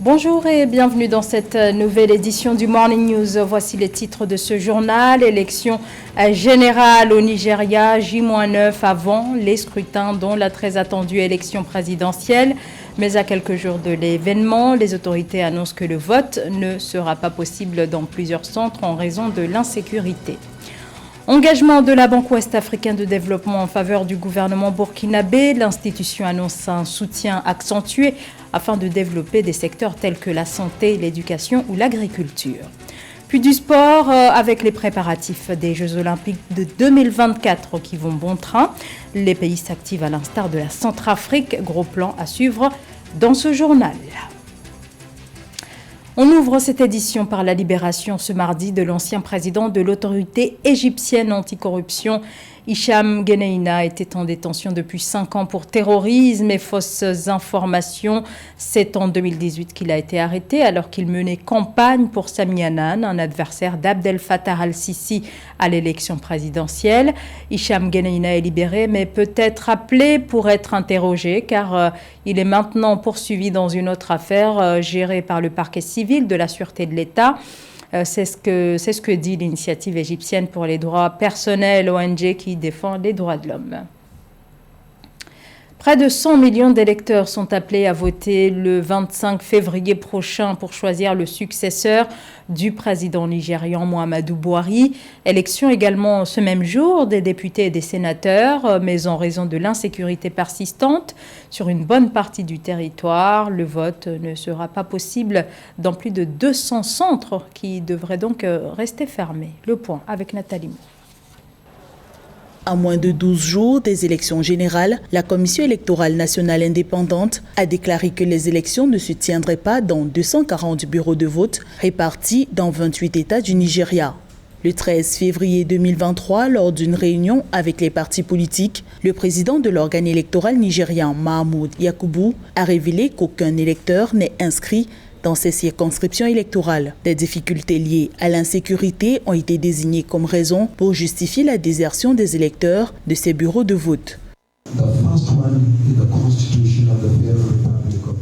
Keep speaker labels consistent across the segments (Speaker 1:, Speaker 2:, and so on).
Speaker 1: Bonjour et bienvenue dans cette nouvelle édition du Morning News. Voici les titres de ce journal. Élection générale au Nigeria, J-9 avant les scrutins dont la très attendue élection présidentielle. Mais à quelques jours de l'événement, les autorités annoncent que le vote ne sera pas possible dans plusieurs centres en raison de l'insécurité. Engagement de la Banque ouest-africaine de développement en faveur du gouvernement burkinabé. L'institution annonce un soutien accentué afin de développer des secteurs tels que la santé, l'éducation ou l'agriculture. Puis du sport avec les préparatifs des Jeux Olympiques de 2024 qui vont bon train. Les pays s'activent à l'instar de la Centrafrique. Gros plan à suivre dans ce journal. On ouvre cette édition par la libération ce mardi de l'ancien président de l'autorité égyptienne anticorruption. Hicham Geneina était en détention depuis 5 ans pour terrorisme et fausses informations. C'est en 2018 qu'il a été arrêté alors qu'il menait campagne pour Sami Hannan, un adversaire d'Abdel Fattah al-Sisi à l'élection présidentielle. Hicham Geneina est libéré mais peut être appelé pour être interrogé car il est maintenant poursuivi dans une autre affaire gérée par le parquet civil de la Sûreté de l'État. C'est ce que dit l'initiative égyptienne pour les droits personnels, ONG qui défend les droits de l'homme. Près de 100 millions d'électeurs sont appelés à voter le 25 février prochain pour choisir le successeur du président nigérian Muhammadu Buhari. Élection également ce même jour des députés et des sénateurs, mais en raison de l'insécurité persistante sur une bonne partie du territoire, le vote ne sera pas possible dans plus de 200 centres qui devraient donc rester fermés. Le point avec Nathalie Moore.
Speaker 2: À moins de 12 jours des élections générales, la Commission électorale nationale indépendante a déclaré que les élections ne se tiendraient pas dans 240 bureaux de vote répartis dans 28 États du Nigeria. Le 13 février 2023, lors d'une réunion avec les partis politiques, le président de l'organe électoral nigérian, Mahmoud Yakubu, a révélé qu'aucun électeur n'est inscrit dans ces circonscriptions électorales. Des difficultés liées à l'insécurité ont été désignées comme raison pour justifier la désertion des électeurs de ces bureaux de vote.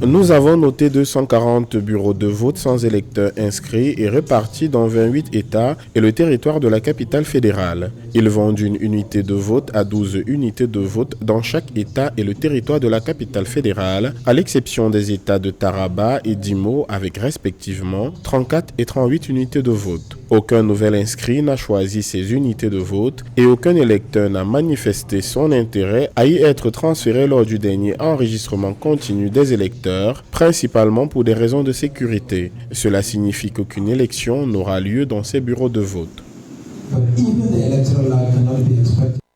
Speaker 3: Nous avons noté 240 bureaux de vote sans électeurs inscrits et répartis dans 28 États et le territoire de la capitale fédérale. Ils vont d'une unité de vote à 12 unités de vote dans chaque État et le territoire de la capitale fédérale, à l'exception des États de Taraba et d'Imo avec respectivement 34 et 38 unités de vote. Aucun nouvel inscrit n'a choisi ces unités de vote et aucun électeur n'a manifesté son intérêt à y être transféré lors du dernier enregistrement continu des électeurs, principalement pour des raisons de sécurité. Cela signifie qu'aucune élection n'aura lieu dans ces bureaux de vote.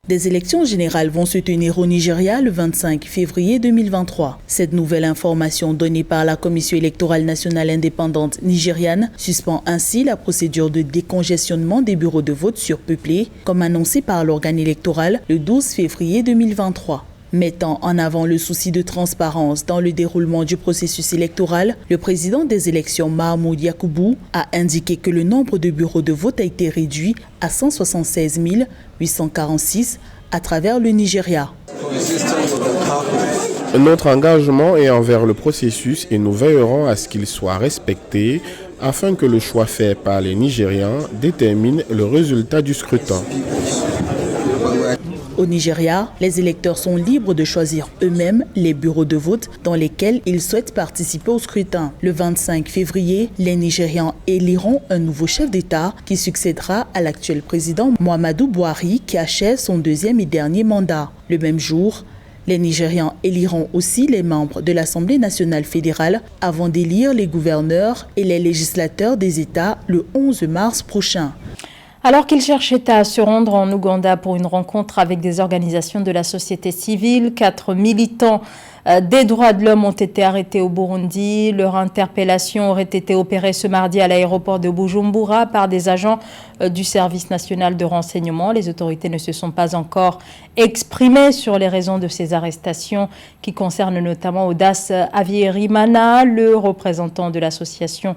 Speaker 2: Des élections générales vont se tenir au Nigeria le 25 février 2023. Cette nouvelle information donnée par la Commission électorale nationale indépendante nigériane suspend ainsi la procédure de décongestionnement des bureaux de vote surpeuplés, comme annoncé par l'organe électoral le 12 février 2023. Mettant en avant le souci de transparence dans le déroulement du processus électoral, le président des élections, Mahmoud Yakubu, a indiqué que le nombre de bureaux de vote a été réduit à 176 846 à travers le Nigeria.
Speaker 3: Notre engagement est envers le processus et nous veillerons à ce qu'il soit respecté afin que le choix fait par les Nigérians détermine le résultat du scrutin.
Speaker 2: Au Nigeria, les électeurs sont libres de choisir eux-mêmes les bureaux de vote dans lesquels ils souhaitent participer au scrutin. Le 25 février, les Nigérians éliront un nouveau chef d'État qui succédera à l'actuel président Muhammadu Buhari qui achève son deuxième et dernier mandat. Le même jour, les Nigérians éliront aussi les membres de l'Assemblée nationale fédérale avant d'élire les gouverneurs et les législateurs des États le 11 mars prochain.
Speaker 1: Alors qu'il cherchait à se rendre en Ouganda pour une rencontre avec des organisations de la société civile, 4 militants des droits de l'homme ont été arrêtés au Burundi. Leur interpellation aurait été opérée ce mardi à l'aéroport de Bujumbura par des agents du service national de renseignement. Les autorités ne se sont pas encore exprimées sur les raisons de ces arrestations qui concernent notamment Audace Avierimana, le représentant de l'association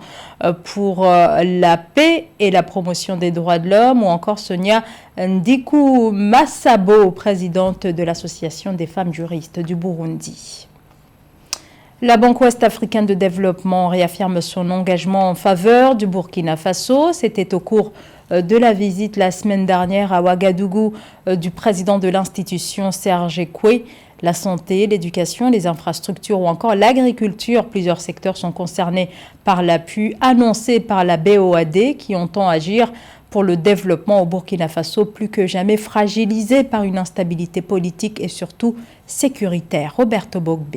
Speaker 1: pour la paix et la promotion des droits de l'homme, ou encore Sonia Ndiku Massabo, présidente de l'association des femmes juristes du Burundi. La Banque ouest-africaine de développement réaffirme son engagement en faveur du Burkina Faso. C'était au cours de la visite la semaine dernière à Ouagadougou du président de l'institution Serge Ekwe. La santé, l'éducation, les infrastructures ou encore l'agriculture, plusieurs secteurs sont concernés par l'appui annoncé par la BOAD qui entend agir pour le développement au Burkina Faso, plus que jamais fragilisé par une instabilité politique et surtout sécuritaire. Roberto Bogbe.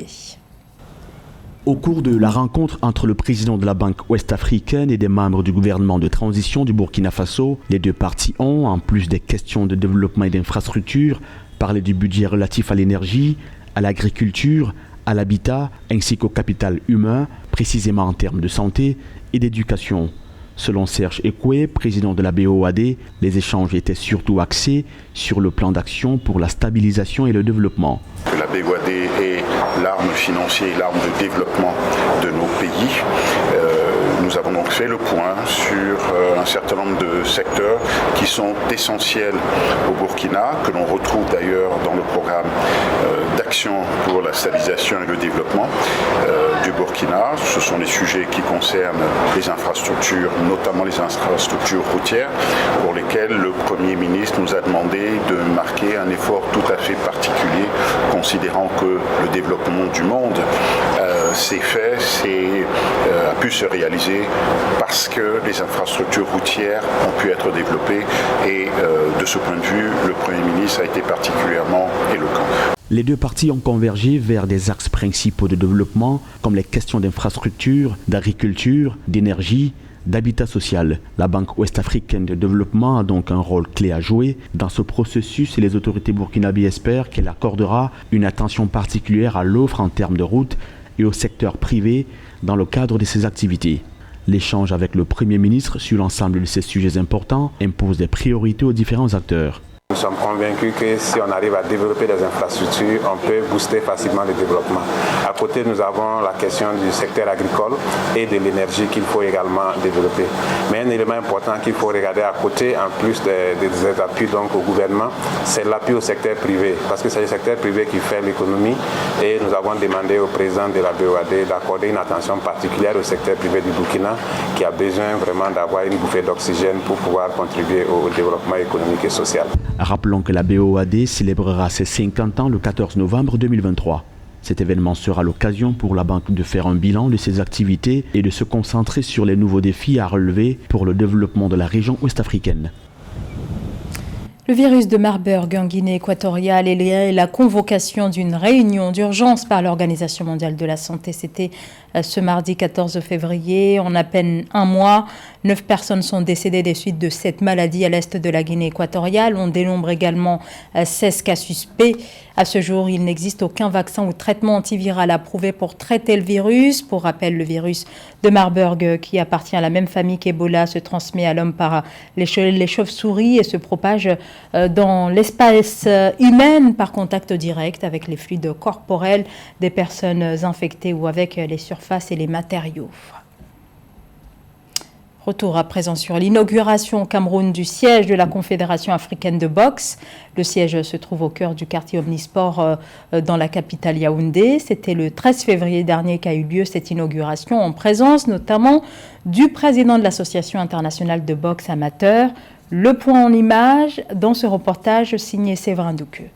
Speaker 4: Au cours de la rencontre entre le président de la Banque ouest-africaine et des membres du gouvernement de transition du Burkina Faso, les deux parties ont, en plus des questions de développement et d'infrastructures, parlé du budget relatif à l'énergie, à l'agriculture, à l'habitat, ainsi qu'au capital humain, précisément en termes de santé et d'éducation. Selon Serge Ekwe, président de la BOAD, les échanges étaient surtout axés sur le plan d'action pour la stabilisation et le développement.
Speaker 5: La BOAD est l'arme financière et l'arme de développement de nos pays. Nous avons donc fait le point sur un certain nombre de secteurs qui sont essentiels au Burkina, que l'on retrouve d'ailleurs dans le programme d'action pour la stabilisation et le développement du Burkina. Ce sont les sujets qui concernent les infrastructures, notamment les infrastructures routières, pour lesquelles le Premier ministre nous a demandé de marquer un effort tout à fait particulier, considérant que le développement du monde a pu se réaliser parce que les infrastructures routières ont pu être développées et de ce point de vue, le Premier ministre a été particulièrement éloquent.
Speaker 4: Les deux parties ont convergé vers des axes principaux de développement comme les questions d'infrastructure, d'agriculture, d'énergie, d'habitat social. La Banque ouest-africaine de développement a donc un rôle clé à jouer dans ce processus et les autorités burkinabées espèrent qu'elle accordera une attention particulière à l'offre en termes de routes et au secteur privé dans le cadre de ses activités. L'échange avec le Premier ministre sur l'ensemble de ces sujets importants impose des priorités aux différents acteurs.
Speaker 6: Nous sommes convaincus que si on arrive à développer des infrastructures, on peut booster facilement le développement. À côté, nous avons la question du secteur agricole et de l'énergie qu'il faut également développer. Mais un élément important qu'il faut regarder à côté, en plus des appuis donc, au gouvernement, c'est l'appui au secteur privé. Parce que c'est le secteur privé qui fait l'économie et nous avons demandé au président de la BOAD d'accorder une attention particulière au secteur privé du Burkina qui a besoin vraiment d'avoir une bouffée d'oxygène pour pouvoir contribuer au développement économique et social.
Speaker 4: Rappelons que la BOAD célébrera ses 50 ans le 14 novembre 2023. Cet événement sera l'occasion pour la banque de faire un bilan de ses activités et de se concentrer sur les nouveaux défis à relever pour le développement de la région ouest-africaine.
Speaker 1: Le virus de Marburg en Guinée équatoriale et la convocation d'une réunion d'urgence par l'Organisation mondiale de la santé. C'était ce mardi 14 février. En à peine un mois, 9 personnes sont décédées des suites de cette maladie à l'est de la Guinée équatoriale. On dénombre également 16 cas suspects. À ce jour, il n'existe aucun vaccin ou traitement antiviral approuvé pour traiter le virus. Pour rappel, le virus de Marburg, qui appartient à la même famille qu'Ebola, se transmet à l'homme par les chauves-souris et se propage dans l'espace humain par contact direct avec les fluides corporels des personnes infectées ou avec les surfaces et les matériaux. Retour à présent sur l'inauguration au Cameroun du siège de la Confédération africaine de boxe. Le siège se trouve au cœur du quartier Omnisport dans la capitale Yaoundé. C'était le 13 février dernier qu'a eu lieu cette inauguration en présence notamment du président de l'Association internationale de boxe amateur. Le point en image dans ce reportage signé Séverin Douqueux.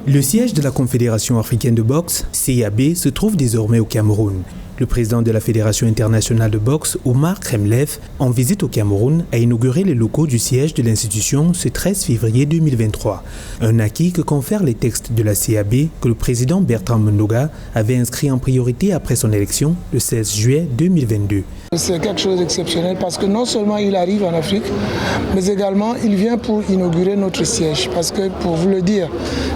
Speaker 7: Le siège de la Confédération africaine de boxe, CAB, se trouve désormais au Cameroun. Le président de la Fédération internationale de boxe, Omar Kremlev, en visite au Cameroun, a inauguré les locaux du siège de l'institution ce 13 février 2023. Un acquis que confèrent les textes de la CAB que le président Bertrand Mendoga avait inscrit en priorité après son élection le 16 juillet 2022.
Speaker 8: C'est quelque chose d'exceptionnel parce que non seulement il arrive en Afrique, mais également il vient pour inaugurer notre siège. Parce que pour vous le dire,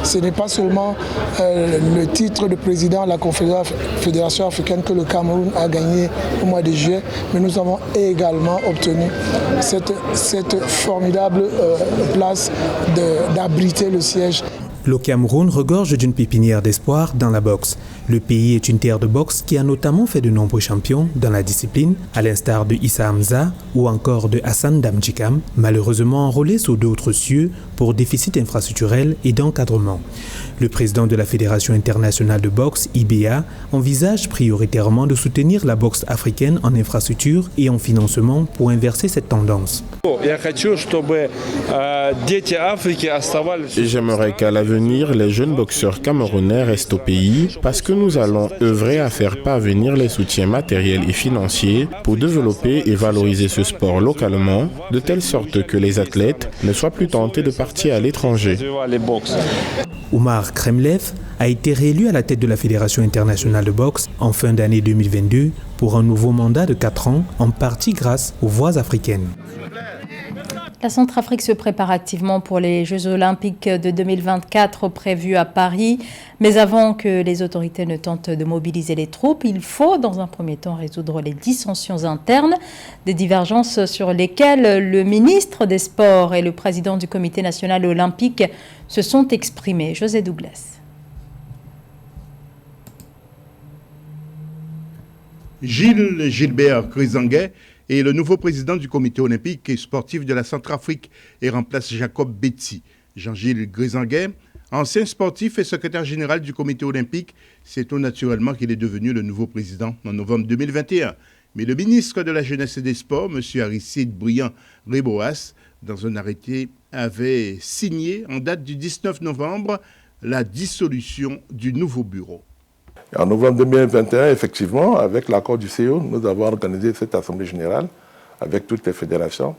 Speaker 8: ce n'est pas seulement le titre de président de la Confédération africaine que le Cameroun a gagné au mois de juillet, mais nous avons également obtenu cette formidable place d'abriter le siège.
Speaker 7: Le Cameroun regorge d'une pépinière d'espoir dans la boxe. Le pays est une terre de boxe qui a notamment fait de nombreux champions dans la discipline, à l'instar de Issa Hamza ou encore de Hassan Damjikam, malheureusement enrôlés sous d'autres cieux pour déficit infrastructurel et d'encadrement. Le président de la Fédération internationale de boxe, IBA, envisage prioritairement de soutenir la boxe africaine en infrastructure et en financement pour inverser cette tendance.
Speaker 3: J'aimerais qu'à l'avenir, les jeunes boxeurs camerounais restent au pays parce que nous allons œuvrer à faire parvenir les soutiens matériels et financiers pour développer et valoriser ce sport localement, de telle sorte que les athlètes ne soient plus tentés de partir à l'étranger.
Speaker 7: Oumar Kremlev a été réélu à la tête de la Fédération internationale de boxe en fin d'année 2022 pour un nouveau mandat de 4 ans, en partie grâce aux voix africaines.
Speaker 1: La Centrafrique se prépare activement pour les Jeux Olympiques de 2024 prévus à Paris. Mais avant que les autorités ne tentent de mobiliser les troupes, il faut dans un premier temps résoudre les dissensions internes, des divergences sur lesquelles le ministre des Sports et le président du Comité national olympique se sont exprimés. José Douglas.
Speaker 9: Gilbert Grizanguet est le nouveau président du comité olympique et sportif de la Centrafrique et remplace Jacob Betsi. Jean-Gilles Grizanguet, ancien sportif et secrétaire général du comité olympique, c'est tout naturellement qu'il est devenu le nouveau président en novembre 2021. Mais le ministre de la Jeunesse et des Sports, M. Aristide Briand-Reboas, dans un arrêté, avait signé en date du 19 novembre la dissolution du nouveau bureau.
Speaker 10: En novembre 2021, effectivement, avec l'accord du CEO, nous avons organisé cette assemblée générale avec toutes les fédérations.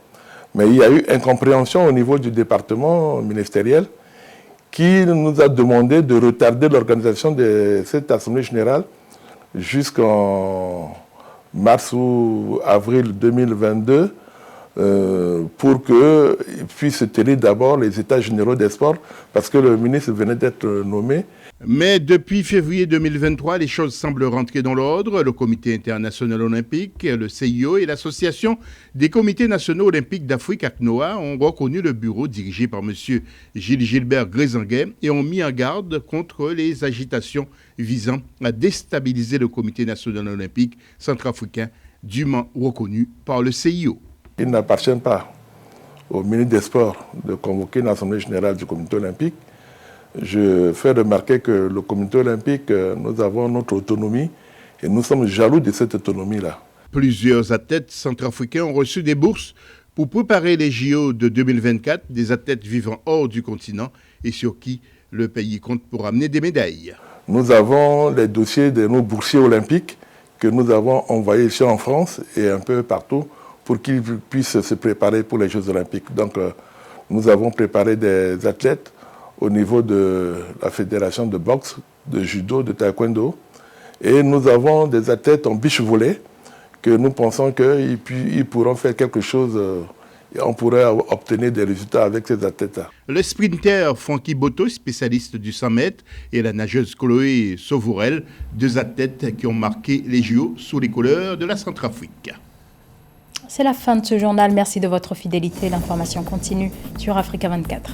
Speaker 10: Mais il y a eu incompréhension au niveau du département ministériel qui nous a demandé de retarder l'organisation de cette assemblée générale jusqu'en mars ou avril 2022 pour qu'ils puissent tenir d'abord les états généraux des sports parce que le ministre venait d'être nommé.
Speaker 9: Mais depuis février 2023, les choses semblent rentrer dans l'ordre. Le Comité international olympique, le CIO et l'Association des comités nationaux olympiques d'Afrique, ACNOA, ont reconnu le bureau dirigé par M. Gilbert Grizanguet et ont mis en garde contre les agitations visant à déstabiliser le Comité national olympique centrafricain, dûment reconnu par le CIO.
Speaker 10: Il n'appartient pas au ministre des Sports de convoquer une assemblée générale du Comité olympique. Je fais remarquer que le comité olympique, nous avons notre autonomie et nous sommes jaloux de cette autonomie-là.
Speaker 9: Plusieurs athlètes centrafricains ont reçu des bourses pour préparer les JO de 2024, des athlètes vivant hors du continent et sur qui le pays compte pour amener des médailles.
Speaker 10: Nous avons les dossiers de nos boursiers olympiques que nous avons envoyés ici en France et un peu partout pour qu'ils puissent se préparer pour les Jeux olympiques. Donc nous avons préparé des athlètes au niveau de la fédération de boxe, de judo, de taekwondo. Et nous avons des athlètes en beach volley que nous pensons qu'ils pourront faire quelque chose et on pourrait obtenir des résultats avec ces athlètes-là.
Speaker 9: Le sprinter Francky Boto, spécialiste du 100 mètres, et la nageuse Chloé Sauvourel, deux athlètes qui ont marqué les JO sous les couleurs de la Centrafrique.
Speaker 1: C'est la fin de ce journal. Merci de votre fidélité. L'information continue sur Africa 24.